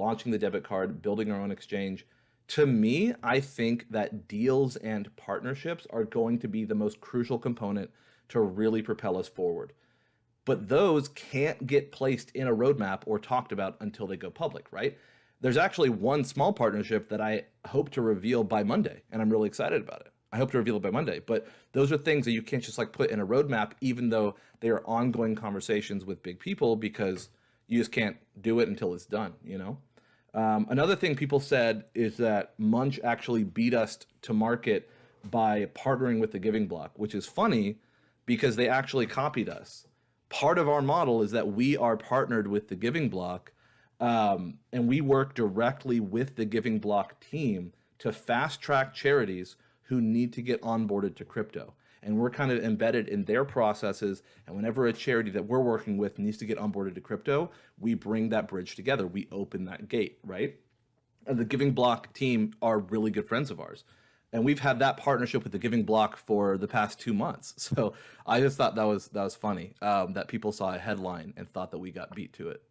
launching the debit card, building our own exchange. To me, I think that deals and partnerships are going to be the most crucial component to really propel us forward. But those can't get placed in a roadmap or talked about until they go public, right? There's actually one small partnership that I hope to reveal by Monday, and I'm really excited about it. I hope to reveal it by Monday, but those are things that you can't just like put in a roadmap, even though they are ongoing conversations with big people, because you just can't do it until it's done, you know? Another thing people said is that Munch actually beat us to market by partnering with the Giving Block, which is funny because they actually copied us. Part of our model is that we are partnered with the Giving Block, and we work directly with the Giving Block team to fast track charities who need to get onboarded to crypto. And we're kind of embedded in their processes. And whenever a charity that we're working with needs to get onboarded to crypto, we bring that bridge together. We open that gate, right? And the Giving Block team are really good friends of ours. And we've had that partnership with the Giving Block for the past 2 months. So I just thought that was funny, that people saw a headline and thought that we got beat to it.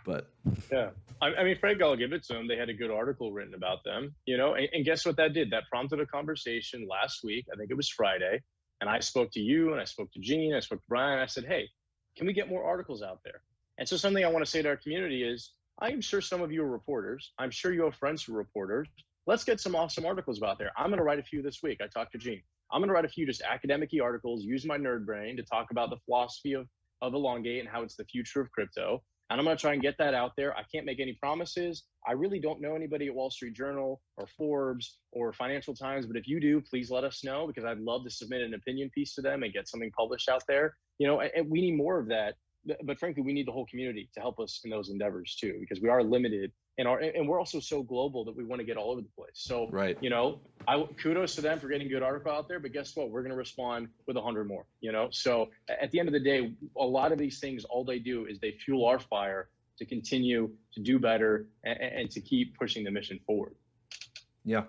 But yeah, I mean, Frank, I'll give it to them. They had a good article written about them, you know, and guess what that did? That prompted a conversation last week. I think it was Friday. And I spoke to you, and I spoke to Gene, I spoke to Brian. I said, hey, can we get more articles out there? And so something I want to say to our community is, I'm sure some of you are reporters. I'm sure you have friends who are reporters. Let's get some awesome articles out there. I'm going to write a few this week. I talked to Gene. I'm going to write a few just academic-y articles, use my nerd brain to talk about the philosophy of Elongate and how it's the future of crypto. And I'm going to try and get that out there. I can't make any promises. I really don't know anybody at Wall Street Journal or Forbes or Financial Times, but if you do, please let us know, because I'd love to submit an opinion piece to them and get something published out there. You know, and we need more of that. But frankly, we need the whole community to help us in those endeavors too, because we are limited and we're also so global that we want to get all over the place. So, right. You know, kudos to them for getting good article out there, but guess what? We're going to respond with 100 more, you know? So at the end of the day, a lot of these things, all they do is they fuel our fire to continue to do better and to keep pushing the mission forward. Yeah.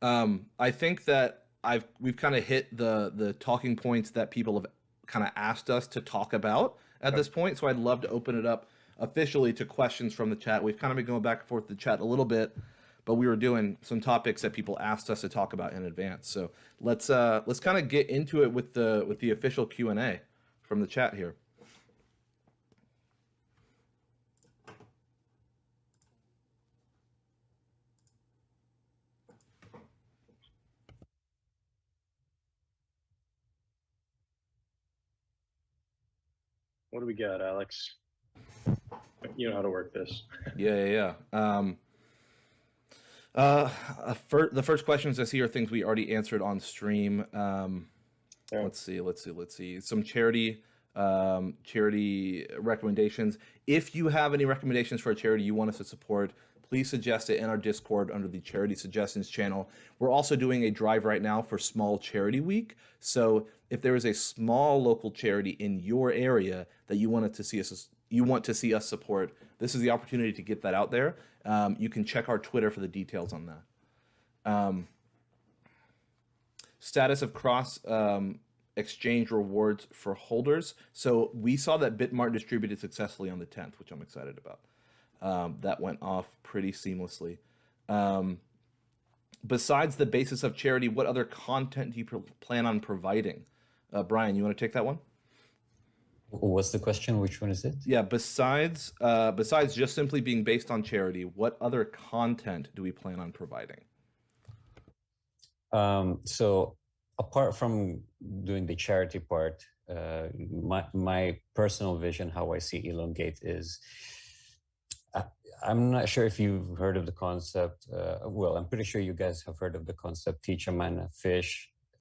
I think that we've kind of hit the talking points that people have kind of asked us to talk about at this point. So I'd love to open it up officially to questions from the chat. We've kind of been going back and forth the chat a little bit, but we were doing some topics that people asked us to talk about in advance. So let's kind of get into it with the official Q&A from the chat here. What do we got, Alex? You know how to work this. Yeah. The first questions I see are things we already answered on stream. Let's see. Some charity recommendations. If you have any recommendations for a charity you want us to support, please suggest it in our Discord under the charity suggestions channel. We're also doing a drive right now for Small Charity Week. So if there is a small local charity in your area that you want to see us support, this is the opportunity to get that out there. You can check our Twitter for the details on that. Status of cross exchange rewards for holders. So we saw that Bitmart distributed successfully on the 10th, which I'm excited about. That went off pretty seamlessly. Besides the basis of charity, what other content do you plan on providing? Brian, you want to take that one? What's the question? Which one is it? Yeah, besides just simply being based on charity, what other content do we plan on providing? So apart from doing the charity part, my personal vision, how I see Elongate is, I'm not sure if you've heard of the concept. Well, I'm pretty sure you guys have heard of the concept, teach a man a fish,